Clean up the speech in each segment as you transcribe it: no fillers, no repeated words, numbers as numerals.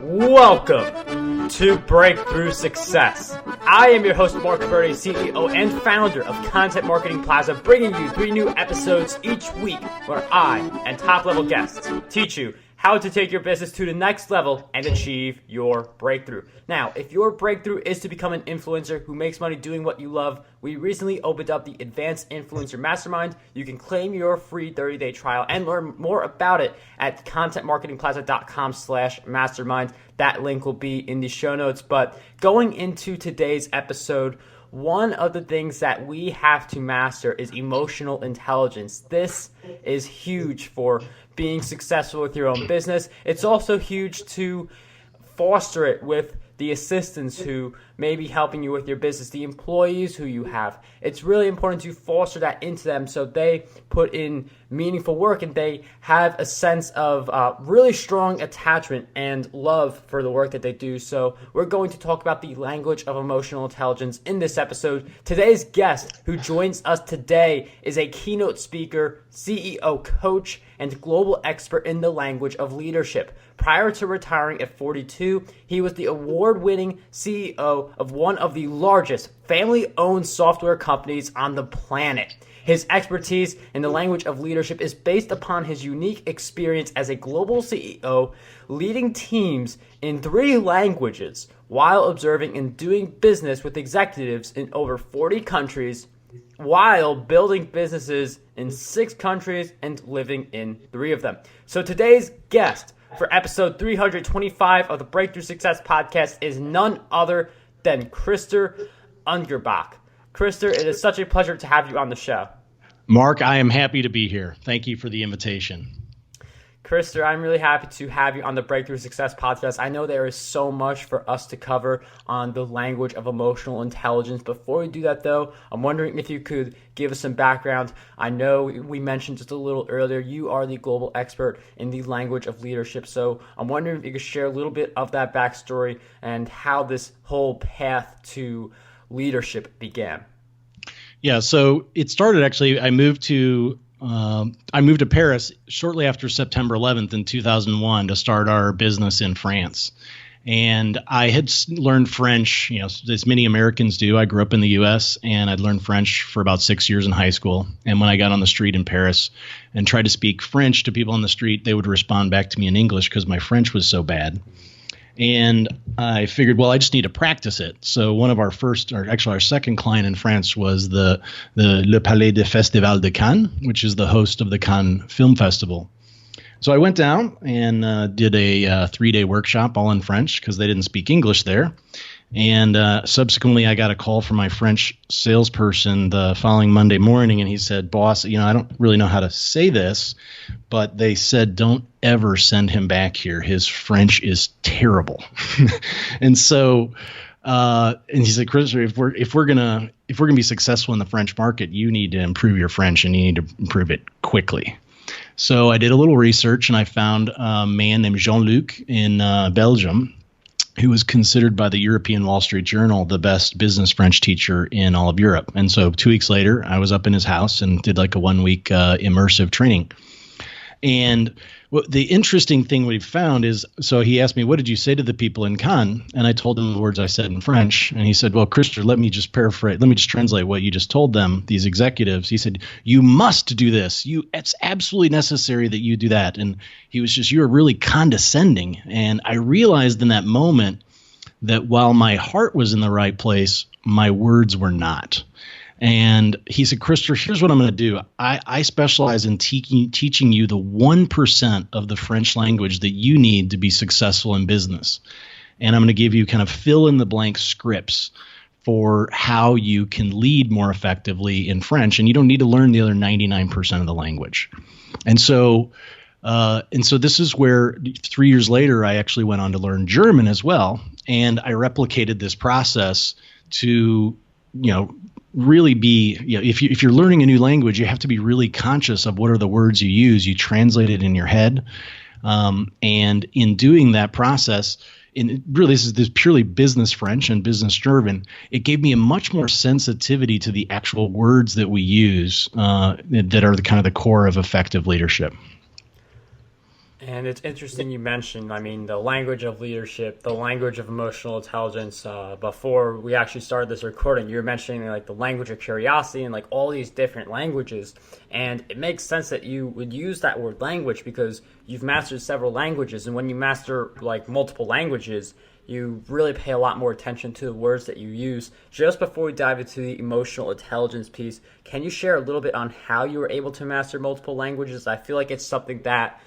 Welcome to Breakthrough Success. I am your host, Mark Berti, CEO and founder of Content Marketing Plaza, bringing you 3 new episodes each week where I and top-level guests teach you how to take your business to the next level and achieve your breakthrough. Now, if your breakthrough is to become an influencer who makes money doing what you love, we recently opened up the Advanced Influencer Mastermind. You can claim your free 30-day trial and learn more about it at contentmarketingplaza.com/mastermind. That link will be in the show notes. But going into today's episode, one of the things that we have to master is emotional intelligence. This is huge for being successful with your own business. It's also huge to foster it with the assistants who may be helping you with your business, the employees who you have. It's really important to foster that into them so they put in meaningful work and they have a sense of really strong attachment and love for the work that they do. So we're going to talk about the language of emotional intelligence in this episode. Today's guest who joins us today is a keynote speaker, CEO, coach, and global expert in the language of leadership. Prior to retiring at 42, he was the award-winning CEO of one of the largest family-owned software companies on the planet. His expertise in the language of leadership is based upon his unique experience as a global CEO, leading teams in 3 languages while observing and doing business with executives in over 40 countries, while building businesses in 6 countries and living in 3 of them. So today's guest for episode 325 of the Breakthrough Success Podcast is none other than Krister Ungerboeck. Krister, it is such a pleasure to have you on the show. Mark, I am happy to be here. Thank you for the invitation. Krister, I'm really happy to have you on the Breakthrough Success Podcast. I know there is so much for us to cover on the language of emotional intelligence. Before we do that, though, I'm wondering if you could give us some background. I know we mentioned just a little earlier, you are the global expert in the language of leadership. So I'm wondering if you could share a little bit of that backstory and how this whole path to leadership began. Yeah, so it started actually, I moved to Paris shortly after September 11th in 2001 to start our business in France. And I had learned French, as many Americans do. I grew up in the U.S. and I'd learned French for about 6 years in high school. And when I got on the street in Paris and tried to speak French to people on the street, they would respond back to me in English because my French was so bad. And I figured, well, I just need to practice it. So one of our our second client in France was the Le Palais de Festival de Cannes, which is the host of the Cannes Film Festival. So I went down and did a 3-day workshop all in French because they didn't speak English there. And subsequently, I got a call from my French salesperson the following Monday morning, and he said, "Boss, I don't really know how to say this, but they said don't ever send him back here. His French is terrible." And so, and he said, "Krister, if we're gonna be successful in the French market, you need to improve your French, and you need to improve it quickly." So I did a little research, and I found a man named Jean-Luc in Belgium, who was considered by the European Wall Street Journal the best business French teacher in all of Europe. And so 2 weeks later, I was up in his house and did like a 1-week immersive training. And the interesting thing we found is, so he asked me, "What did you say to the people in Cannes?" And I told him the words I said in French. And he said, "Well, Krister, let me just paraphrase. Let me just translate what you just told them, these executives." He said, "You must do this. It's absolutely necessary that you do that." And he was just, "You were really condescending." And I realized in that moment that while my heart was in the right place, my words were not. And he said, "Krister, here's what I'm going to do. I specialize in teaching you the 1% of the French language that you need to be successful in business. And I'm going to give you kind of fill in the blank scripts for how you can lead more effectively in French. And you don't need to learn the other 99% of the language." And so this is where 3 years later, I actually went on to learn German as well. And I replicated this process to, really be, if you're learning a new language, you have to be really conscious of what are the words you use. You translate it in your head. And in doing that process, this is purely business French and business German, it gave me a much more sensitivity to the actual words that we use that are the kind of the core of effective leadership. And it's interesting you mentioned, I mean, the language of leadership, the language of emotional intelligence. Before we actually started this recording, you were mentioning like the language of curiosity and like all these different languages. And it makes sense that you would use that word language because you've mastered several languages. And when you master like multiple languages, you really pay a lot more attention to the words that you use. Just before we dive into the emotional intelligence piece, can you share a little bit on how you were able to master multiple languages? I feel like it's something that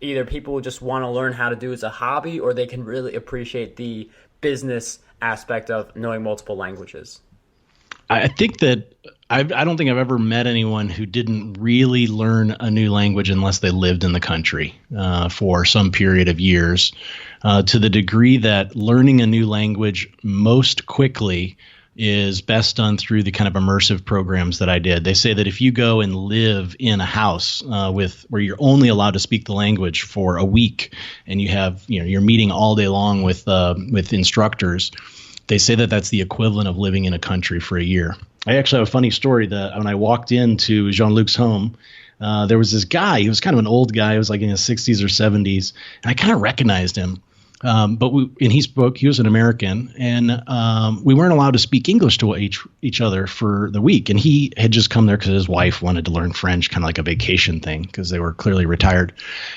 either people just want to learn how to do as a hobby, or they can really appreciate the business aspect of knowing multiple languages. I think that I don't think I've ever met anyone who didn't really learn a new language unless they lived in the country for some period of years, to the degree that learning a new language most quickly is best done through the kind of immersive programs that I did. They say that if you go and live in a house where you're only allowed to speak the language for a week, and you're meeting all day long with instructors, they say that that's the equivalent of living in a country for a year. I actually have a funny story that when I walked into Jean-Luc's home, there was this guy. He was kind of an old guy. He was like in his 60s or 70s, and I kind of recognized him. He was an American, and we weren't allowed to speak English to each other for the week. And he had just come there because his wife wanted to learn French, kind of like a vacation thing, because they were clearly retired.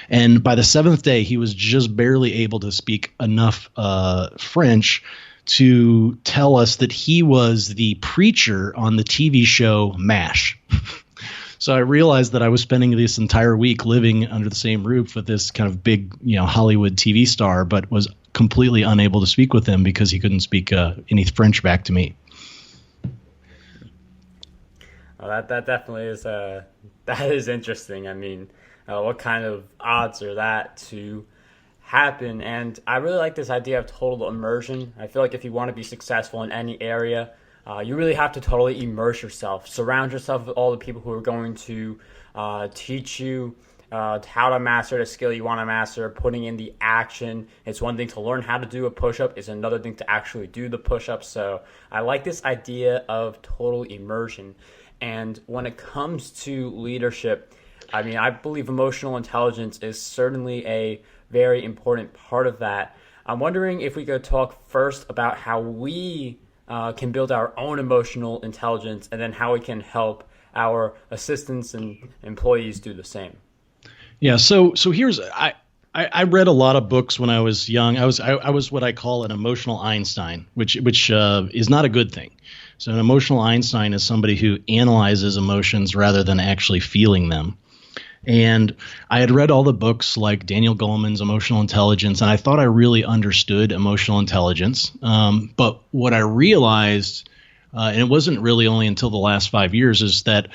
And by the seventh day, he was just barely able to speak enough French to tell us that he was the preacher on the TV show MASH. So I realized that I was spending this entire week living under the same roof with this kind of big, Hollywood TV star, but was completely unable to speak with him because he couldn't speak any French back to me. Well, that definitely is that is interesting. I mean, what kind of odds are that to happen? And I really like this idea of total immersion. I feel like if you want to be successful in any area, you really have to totally immerse yourself. Surround yourself with all the people who are going to teach you how to master the skill you want to master, putting in the action. It's one thing to learn how to do a push-up. It's another thing to actually do the push-up. So I like this idea of total immersion. And when it comes to leadership, I mean, I believe emotional intelligence is certainly a very important part of that. I'm wondering if we could talk first about how we can build our own emotional intelligence, and then how we can help our assistants and employees do the same. Yeah. So here's I read a lot of books when I was young. I was what I call an emotional Einstein, which is not a good thing. So an emotional Einstein is somebody who analyzes emotions rather than actually feeling them. And I had read all the books like Daniel Goleman's Emotional Intelligence, and I thought I really understood emotional intelligence. But what I realized, and it wasn't really only until the last 5 years, is that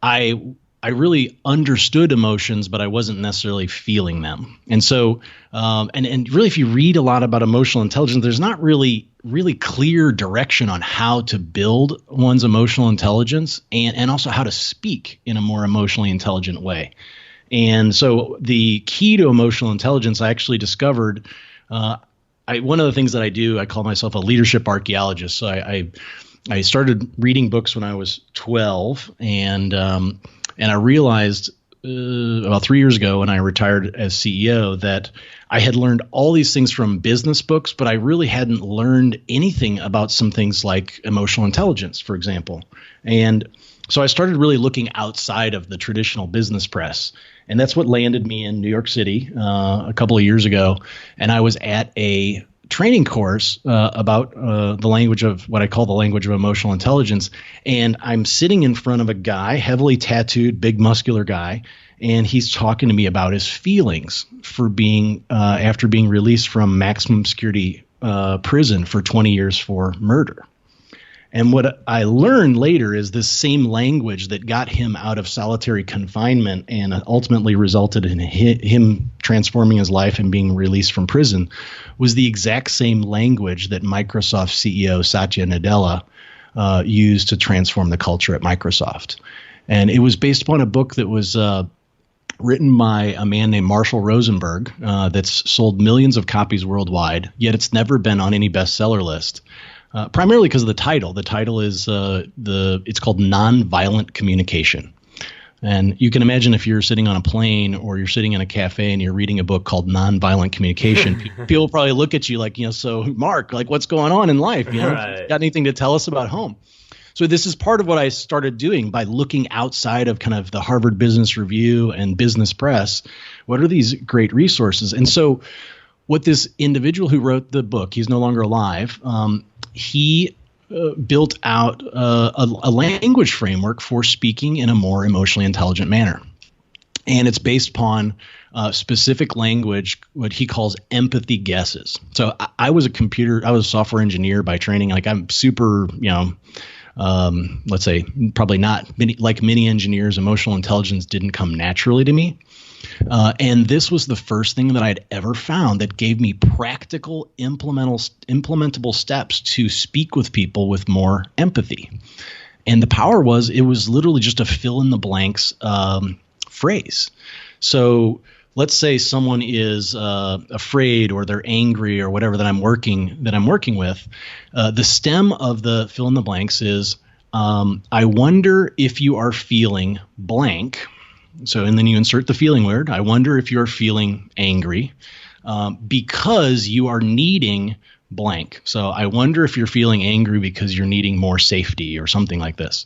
I really understood emotions, but I wasn't necessarily feeling them. And so, and really, if you read a lot about emotional intelligence, there's not really clear direction on how to build one's emotional intelligence, and also how to speak in a more emotionally intelligent way. And so the key to emotional intelligence, I actually discovered, one of the things that I do, I call myself a leadership archaeologist. So I started reading books when I was 12, and I realized about 3 years ago when I retired as CEO that I had learned all these things from business books, but I really hadn't learned anything about some things like emotional intelligence, for example. And so I started really looking outside of the traditional business press. And that's what landed me in New York City a couple of years ago. And I was at a training course about the language of what I call the language of emotional intelligence. And I'm sitting in front of a guy, heavily tattooed, big muscular guy, and he's talking to me about his feelings for being after being released from maximum security prison for 20 years for murder. And what I learned later is this same language that got him out of solitary confinement and ultimately resulted in him transforming his life and being released from prison was the exact same language that Microsoft CEO Satya Nadella used to transform the culture at Microsoft. And it was based upon a book that was written by a man named Marshall Rosenberg that's sold millions of copies worldwide, yet it's never been on any bestseller list. Primarily because of the title. The title is it's called Nonviolent Communication. And you can imagine if you're sitting on a plane or you're sitting in a cafe and you're reading a book called Nonviolent Communication, people probably look at you like, so Mark, like what's going on in life? Right. Got anything to tell us about home? So this is part of what I started doing by looking outside of kind of the Harvard Business Review and Business Press. What are these great resources? And so what this individual who wrote the book, he's no longer alive, he built out a language framework for speaking in a more emotionally intelligent manner. And it's based upon specific language, what he calls empathy guesses. So I was a software engineer by training. Like I'm super, let's say probably not like many engineers, emotional intelligence didn't come naturally to me. And this was the first thing that I'd ever found that gave me practical, implementable steps to speak with people with more empathy. And the power was, it was literally just a fill in the blanks phrase. So let's say someone is afraid or they're angry or whatever that I'm working with. The stem of the fill in the blanks is, I wonder if you are feeling blank. So, and then you insert the feeling word. I wonder if you're feeling angry because you are needing blank. So I wonder if you're feeling angry because you're needing more safety or something like this.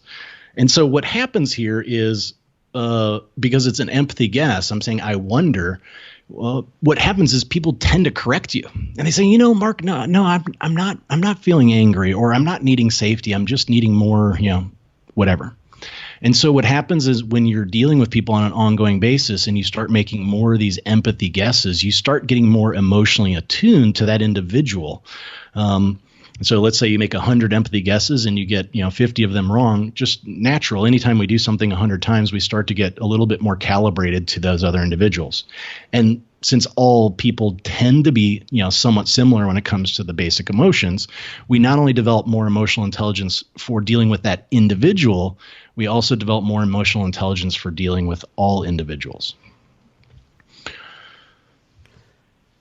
And so what happens here is, because it's an empathy guess, I'm saying, I wonder. Well, what happens is people tend to correct you, and they say, Mark, no, I'm not feeling angry, or I'm not needing safety. I'm just needing more, whatever. And so what happens is when you're dealing with people on an ongoing basis and you start making more of these empathy guesses, you start getting more emotionally attuned to that individual. So let's say you make 100 empathy guesses and you get 50 of them wrong. Just natural. Anytime we do something 100 times, we start to get a little bit more calibrated to those other individuals. And since all people tend to be somewhat similar when it comes to the basic emotions, we not only develop more emotional intelligence for dealing with that individual, we also develop more emotional intelligence for dealing with all individuals.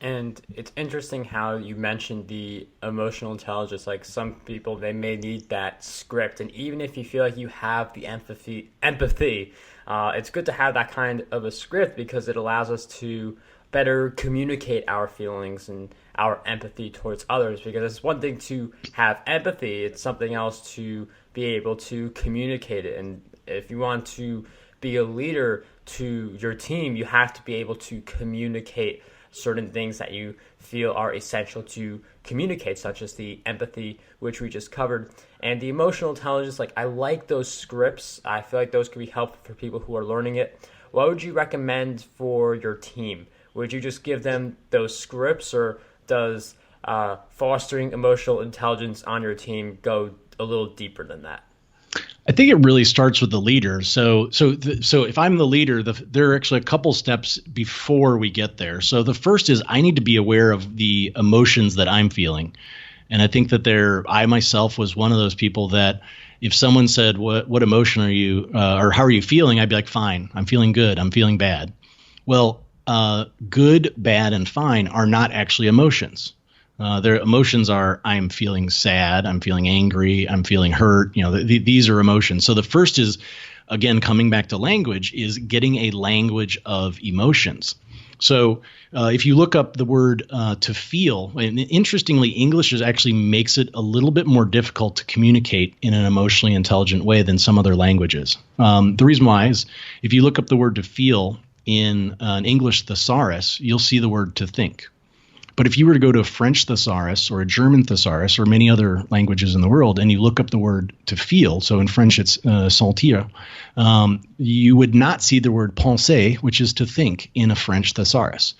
And it's interesting how you mentioned the emotional intelligence. Like some people, they may need that script. And even if you feel like you have the empathy, it's good to have that kind of a script because it allows us to better communicate our feelings and our empathy towards others. Because it's one thing to have empathy, it's something else to be able to communicate it. And if you want to be a leader to your team, you have to be able to communicate certain things that you feel are essential to communicate, such as the empathy, which we just covered, and the emotional intelligence. Like, I like those scripts. I feel like those could be helpful for people who are learning it. What would you recommend for your team? Would you just give them those scripts, or does fostering emotional intelligence on your team go a little deeper than that? I think it really starts with the leader. So if I'm the leader, there are actually a couple steps before we get there. So the first is I need to be aware of the emotions that I'm feeling. And I think that I myself was one of those people that if someone said, what emotion are you, or how are you feeling? I'd be like, fine, I'm feeling good, I'm feeling bad. Well, good, bad, and fine are not actually emotions. Their emotions are, I'm feeling sad, I'm feeling angry, I'm feeling hurt. These are emotions. So the first is, again, coming back to language, is getting a language of emotions. So if you look up the word to feel, and interestingly, English actually makes it a little bit more difficult to communicate in an emotionally intelligent way than some other languages. The reason why is if you look up the word to feel in an English thesaurus, you'll see the word to think. But if you were to go to a French thesaurus or a German thesaurus or many other languages in the world, and you look up the word to feel, so in French it's sentir, you would not see the word penser, which is to think, in a French thesaurus.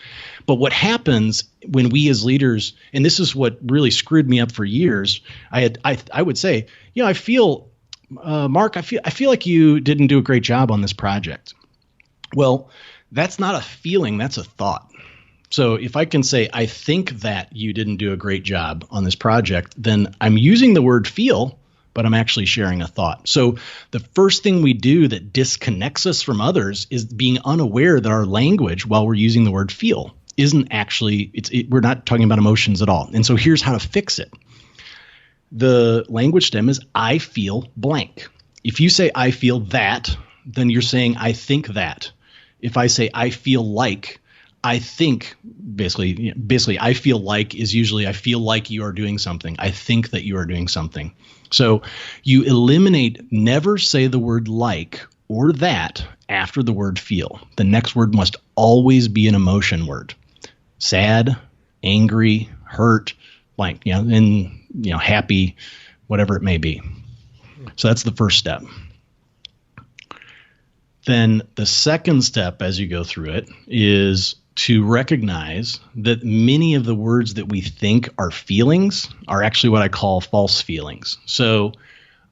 But what happens when we as leaders, and this is what really screwed me up for years, I would say, I feel, Mark, I feel like you didn't do a great job on this project. Well, that's not a feeling, that's a thought. So if I can say, I think that you didn't do a great job on this project, then I'm using the word feel, but I'm actually sharing a thought. So the first thing we do that disconnects us from others is being unaware that our language, while we're using the word feel, isn't actually, we're not talking about emotions at all. And so here's how to fix it. The language stem is I feel blank. If you say I feel that, then you're saying, I think that. If I say, I feel like, I think, basically, I feel like is usually, I feel like you are doing something. I think that you are doing something. So you eliminate, never say the word like or that after the word feel. The next word must always be an emotion word. Sad, angry, hurt, like, happy, whatever it may be. So that's the first step. Then the second step as you go through it is to recognize that many of the words that we think are feelings are actually what I call false feelings. So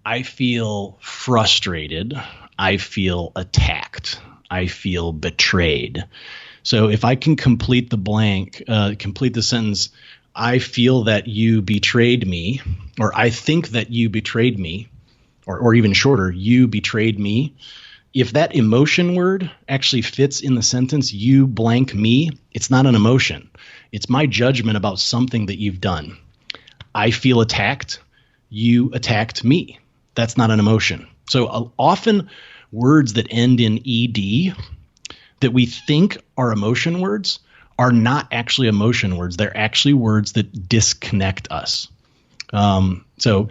I feel frustrated. I feel attacked. I feel betrayed. So if I can complete the sentence, I feel that you betrayed me, or I think that you betrayed me, or even shorter, you betrayed me. If that emotion word actually fits in the sentence, you blank me, it's not an emotion. It's my judgment about something that you've done. I feel attacked. You attacked me. That's not an emotion. So often words that end in ed that we think are emotion words are not actually emotion words. They're actually words that disconnect us. So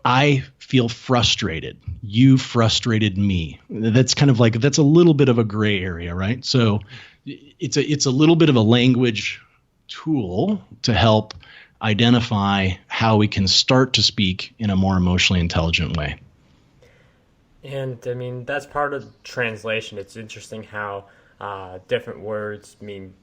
I feel frustrated. You frustrated me. That's kind of like, that's a little bit of a gray area, right? So it's a little bit of a language tool to help identify how we can start to speak in a more emotionally intelligent way. And I mean, that's part of translation. It's interesting how different words mean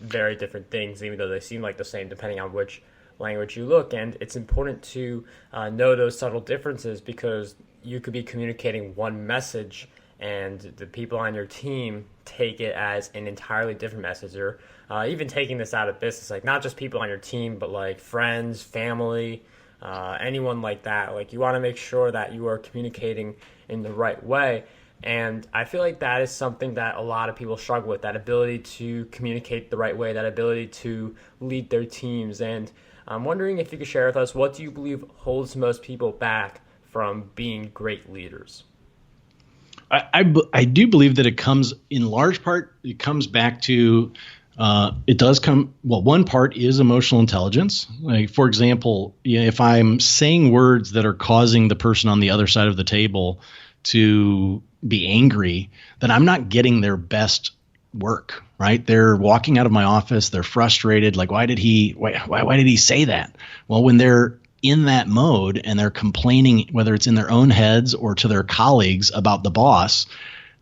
very different things, even though they seem like the same depending on which language you look. And it's important to know those subtle differences, because you could be communicating one message and the people on your team take it as an entirely different message, or even taking this out of business, like not just people on your team, but like friends, family, anyone like that. Like, you want to make sure that you are communicating in the right way. And I feel like that is something that a lot of people struggle with, that ability to communicate the right way, that ability to lead their teams. And I'm wondering if you could share with us, what do you believe holds most people back from being great leaders? I do believe that it comes, in large part, it comes back to, one part is emotional intelligence. Like, for example, if I'm saying words that are causing the person on the other side of the table to be angry, then I'm not getting their best work, right? They're walking out of my office, they're frustrated, like, why did he say that? Well, when they're in that mode and they're complaining, whether it's in their own heads or to their colleagues about the boss,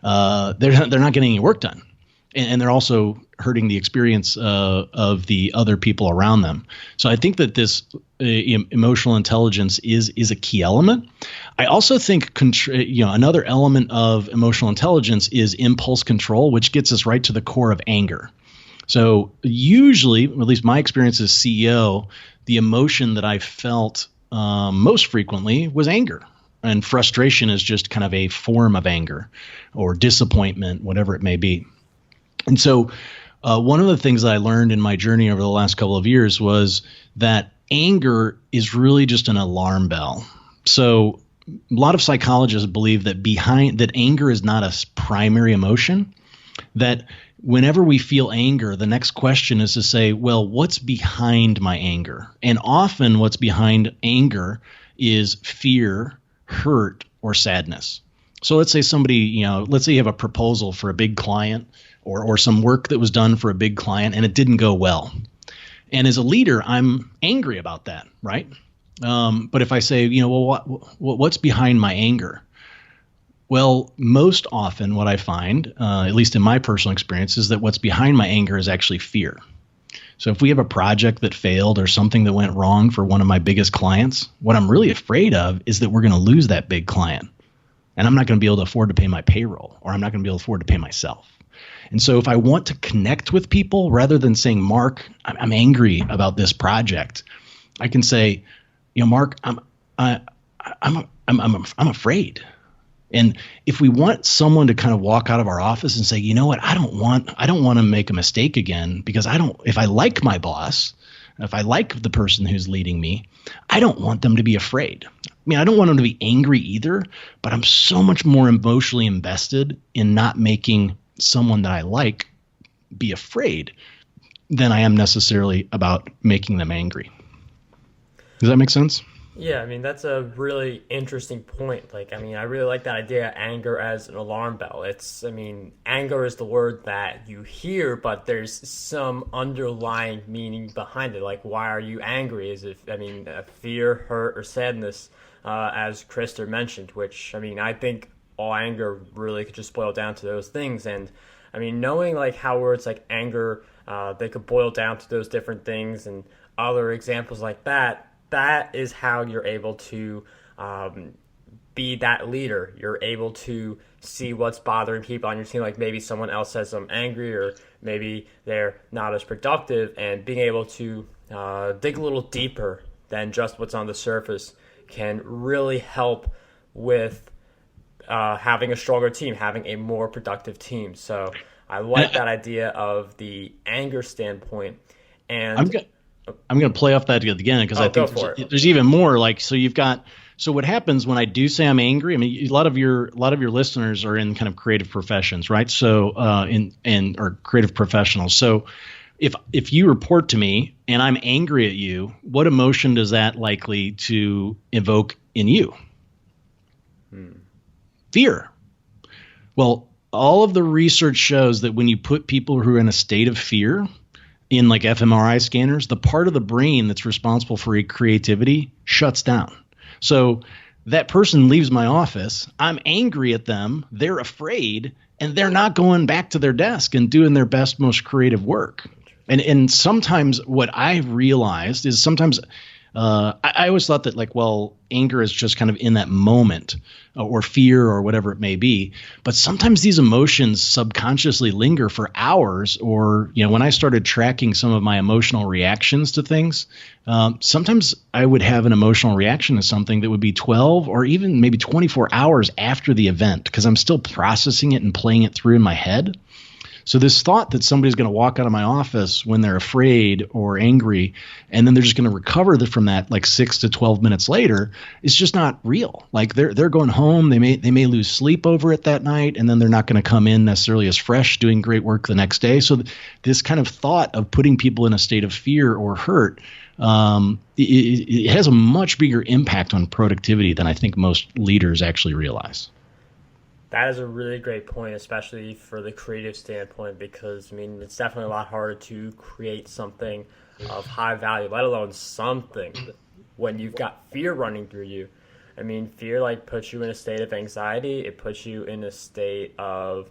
they're not getting any work done. And they're also hurting the experience of the other people around them. So I think that this emotional intelligence is a key element. I also think another element of emotional intelligence is impulse control, which gets us right to the core of anger. So usually, at least my experience as CEO, the emotion that I felt most frequently was anger. And frustration is just kind of a form of anger, or disappointment, whatever it may be. And so one of the things that I learned in my journey over the last couple of years was that anger is really just an alarm bell. So a lot of psychologists believe that anger is not a primary emotion, that whenever we feel anger, the next question is to say, well, what's behind my anger? And often what's behind anger is fear, hurt, or sadness. So let's say let's say you have a proposal for a big client, or some work that was done for a big client and it didn't go well. And as a leader, I'm angry about that, right? But if I say, what's behind my anger? Well, most often what I find, at least in my personal experience, is that what's behind my anger is actually fear. So if we have a project that failed or something that went wrong for one of my biggest clients, what I'm really afraid of is that we're going to lose that big client. And I'm not going to be able to afford to pay my payroll, or I'm not going to be able to afford to pay myself. And so if I want to connect with people, rather than saying, Mark, I'm angry about this project, I can say, Mark, I'm afraid. And if we want someone to kind of walk out of our office and say, you know what, I don't want to make a mistake again, because if I like my boss, if I like the person who's leading me, I don't want them to be afraid. mean, I don't want them to be angry either, but I'm so much more emotionally invested in not making someone that I like be afraid than I am necessarily about making them angry. Does that make sense? Yeah, I mean, that's a really interesting point. Like, I mean, I really like that idea of anger as an alarm bell. I mean, anger is the word that you hear, but there's some underlying meaning behind it. Like, why are you angry? Is it, I mean, fear, hurt, or sadness, as Krister mentioned, which, I mean, I think all anger really could just boil down to those things. And, I mean, knowing, like, how words like anger, they could boil down to those different things and other examples like that, that is how you're able to be that leader. You're able to see what's bothering people on your team. Like maybe someone else says I'm angry, or maybe they're not as productive, and being able to dig a little deeper than just what's on the surface can really help with having a stronger team, having a more productive team. So I like that idea of the anger standpoint. And I'm going to play off that again because I think there's even more. Like, so what happens when I do say I'm angry? I mean, a lot of your listeners are in kind of creative professions, right? So, or creative professionals. So if you report to me and I'm angry at you, what emotion does that likely to evoke in you? Fear. Well, all of the research shows that when you put people who are in a state of fear in like fMRI scanners, the part of the brain that's responsible for creativity shuts down. So that person leaves my office, I'm angry at them, they're afraid, and they're not going back to their desk and doing their best, most creative work. And sometimes what I've realized is sometimes I always thought that like, well, anger is just kind of in that moment or fear or whatever it may be. But sometimes these emotions subconsciously linger for hours, or, you know, when I started tracking some of my emotional reactions to things, sometimes I would have an emotional reaction to something that would be 12 or even maybe 24 hours after the event because I'm still processing it and playing it through in my head. So this thought that somebody's going to walk out of my office when they're afraid or angry, and then they're just going to recover from that like 6 to 12 minutes later is just not real. Like they're going home, they may lose sleep over it that night, and then they're not going to come in necessarily as fresh, doing great work the next day. So this kind of thought of putting people in a state of fear or hurt, it has a much bigger impact on productivity than I think most leaders actually realize. That is a really great point, especially for the creative standpoint, because, I mean, it's definitely a lot harder to create something of high value, let alone something, when you've got fear running through you. I mean, fear, like, puts you in a state of anxiety. It puts you in a state of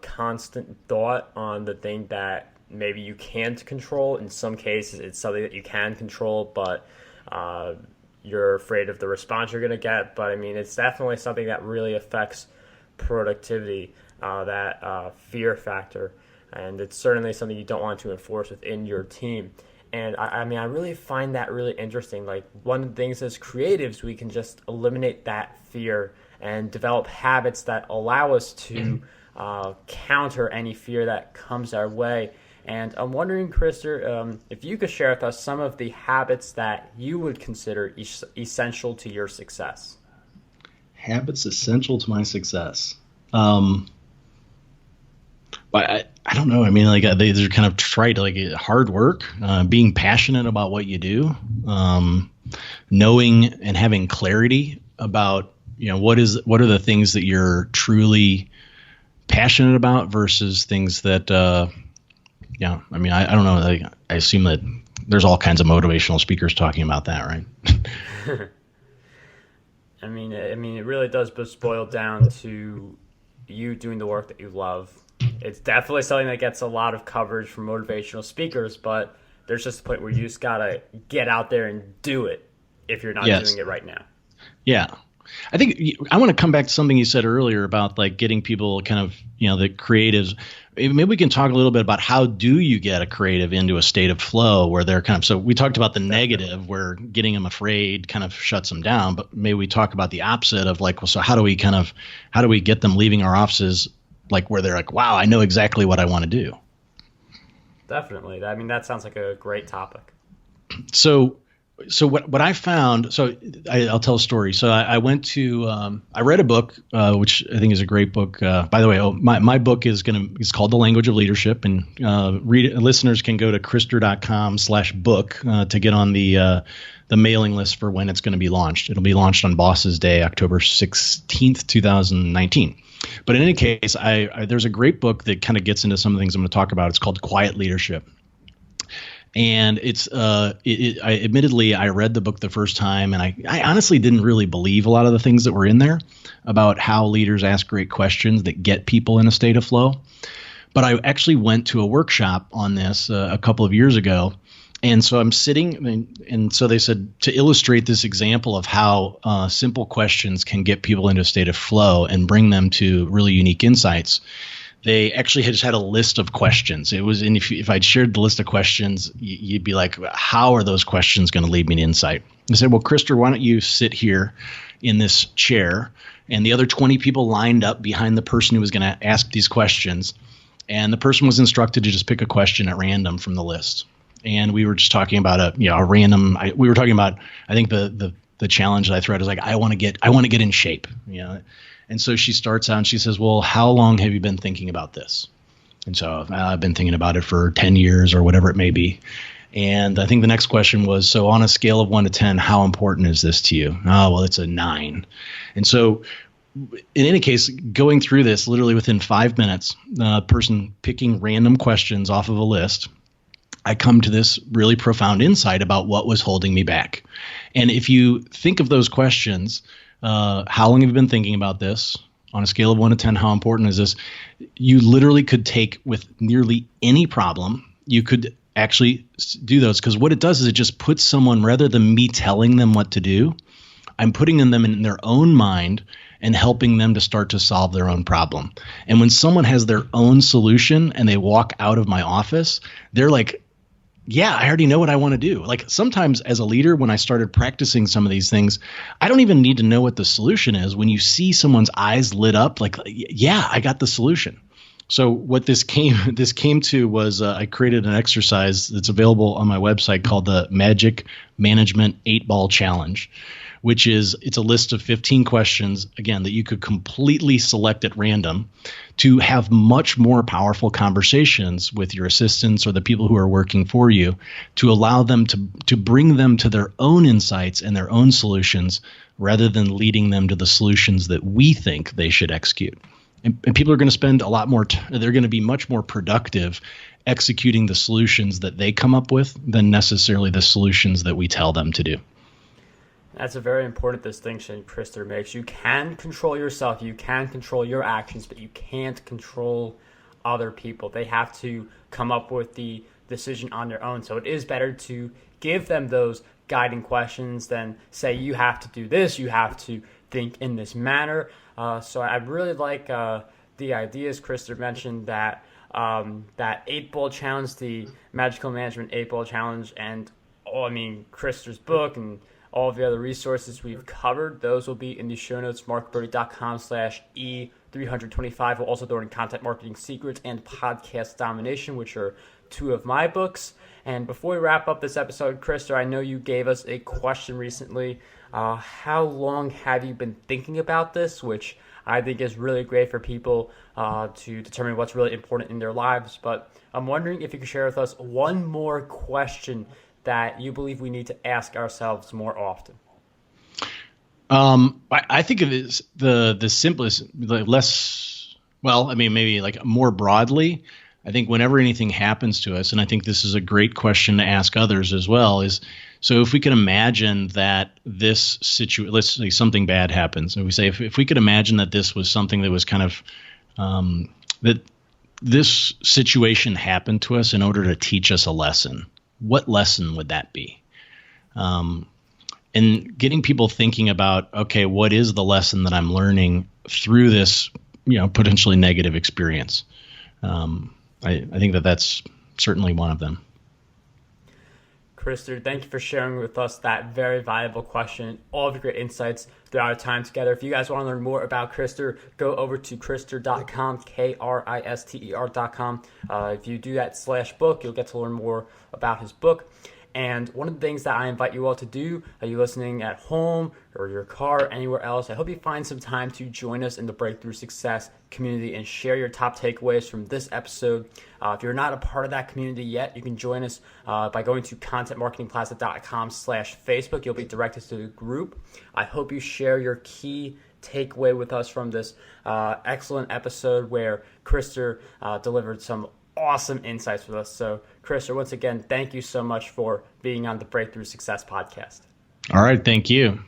constant thought on the thing that maybe you can't control. In some cases, it's something that you can control, but you're afraid of the response you're going to get. But, I mean, it's definitely something that really affects productivity, that fear factor, and it's certainly something you don't want to enforce within your team. And I mean, I really find that really interesting. Like, one of the things as creatives, we can just eliminate that fear and develop habits that allow us to counter any fear that comes our way. And I'm wondering, Krister, if you could share with us some of the habits that you would consider essential to your success. Habits essential to my success. But I don't know. I mean, like they're kind of trite, like hard work, being passionate about what you do, knowing and having clarity about, you know, what are the things that you're truly passionate about versus things that, yeah. I mean, I don't know. Like, I assume that there's all kinds of motivational speakers talking about that, right? I mean, it really does just boil down to you doing the work that you love. It's definitely something that gets a lot of coverage from motivational speakers, but there's just a point where you just gotta get out there and do it if you're not doing it right now. Yeah. I think I want to come back to something you said earlier about like getting people kind of, you know, the creatives. Maybe we can talk a little bit about how do you get a creative into a state of flow where they're kind of, so we talked about the negative where getting them afraid kind of shuts them down, but maybe we talk about the opposite of like, well, so how do we get them leaving our offices like where they're like, wow, I know exactly what I want to do. Definitely. I mean, that sounds like a great topic. So So what I found, I'll tell a story. So I went to, I read a book, which I think is a great book. By the way, my book is called The Language of Leadership, and listeners can go to krister.com/book to get on the mailing list for when it's going to be launched. It'll be launched on Boss's Day, October 16th, 2019. But in any case, there's a great book that kind of gets into some of the things I'm going to talk about. It's called Quiet Leadership. And admittedly, I read the book the first time, and I honestly didn't really believe a lot of the things that were in there about how leaders ask great questions that get people in a state of flow. But I actually went to a workshop on this a couple of years ago. And so I'm sitting, and so they said to illustrate this example of how simple questions can get people into a state of flow and bring them to really unique insights. They actually just had a list of questions. It was, and if I'd shared the list of questions, you'd be like, how are those questions going to lead me to insight? I said, well, Krister, why don't you sit here in this chair? And the other 20 people lined up behind the person who was going to ask these questions. And the person was instructed to just pick a question at random from the list. And we were just talking about a random. We were talking about, I think the challenge that I threw out is like, I want to get in shape, And so she starts out and she says, well, how long have you been thinking about this? And so I've been thinking about it for 10 years or whatever it may be. And I think the next question was, so on a scale of 1 to 10, how important is this to you? Oh, well, it's a 9. And so in any case, going through this literally within 5 minutes, person picking random questions off of a list, I come to this really profound insight about what was holding me back. And if you think of those questions, how long have you been thinking about this? On a scale of 1 to 10, how important is this? You literally could take with nearly any problem, you could actually do those, because what it does is it just puts someone, rather than me telling them what to do, I'm putting them in their own mind and helping them to start to solve their own problem. And when someone has their own solution and they walk out of my office, they're like, yeah, I already know what I want to do. Like sometimes as a leader, when I started practicing some of these things, I don't even need to know what the solution is. When you see someone's eyes lit up, like, yeah, I got the solution. So what this came to was I created an exercise that's available on my website called the Magic Management 8-Ball Challenge, which is, it's a list of 15 questions, again, that you could completely select at random to have much more powerful conversations with your assistants or the people who are working for you, to allow them to bring them to their own insights and their own solutions, rather than leading them to the solutions that we think they should execute. And people are going to spend a lot more, they're going to be much more productive executing the solutions that they come up with than necessarily the solutions that we tell them to do. That's a very important distinction Krister makes. You can control yourself, you can control your actions, but you can't control other people. They have to come up with the decision on their own. So it is better to give them those guiding questions than say, you have to do this, you have to think in this manner. So I really like the ideas Krister mentioned, that 8-Ball Challenge, the Magical Management 8-Ball Challenge, and Krister's book and all of the other resources we've covered. Those will be in the show notes, markberry.com/E325. We'll also throw in Content Marketing Secrets and Podcast Domination, which are 2 of my books. And before we wrap up this episode, Krister, I know you gave us a question recently. How long have you been thinking about this? Which I think is really great for people to determine what's really important in their lives. But I'm wondering if you could share with us one more question that you believe we need to ask ourselves more often. I think it is the simplest, maybe like more broadly, I think whenever anything happens to us, and I think this is a great question to ask others as well, is, so if we can imagine that this situation, let's say something bad happens, and we say, if we could imagine that this was something that was kind of, that this situation happened to us in order to teach us a lesson, what lesson would that be? And getting people thinking about, okay, what is the lesson that I'm learning through this, potentially negative experience? I think that's certainly one of them. Krister, thank you for sharing with us that very valuable question, all of your great insights throughout our time together. If you guys want to learn more about Krister, go over to krister.com, KRISTER.com. If you do that /book, you'll get to learn more about his book. And one of the things that I invite you all to do, are you listening at home or your car or anywhere else, I hope you find some time to join us in the Breakthrough Success community and share your top takeaways from this episode. If you're not a part of that community yet, you can join us by going to contentmarketingplaza.com/Facebook. You'll be directed to the group. I hope you share your key takeaway with us from this excellent episode where Krister delivered some awesome insights with us. So, Krister, once again, thank you so much for being on the Breakthrough Success podcast. All right, thank you.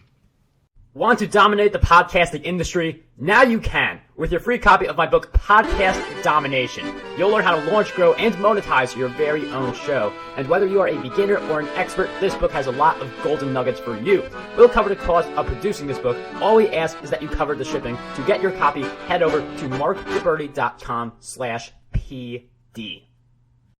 Want to dominate the podcasting industry? Now you can with your free copy of my book, Podcast Domination. You'll learn how to launch, grow, and monetize your very own show. And whether you are a beginner or an expert, this book has a lot of golden nuggets for you. We'll cover the cost of producing this book. All we ask is that you cover the shipping. To get your copy, head over to markgilberti.com/PD.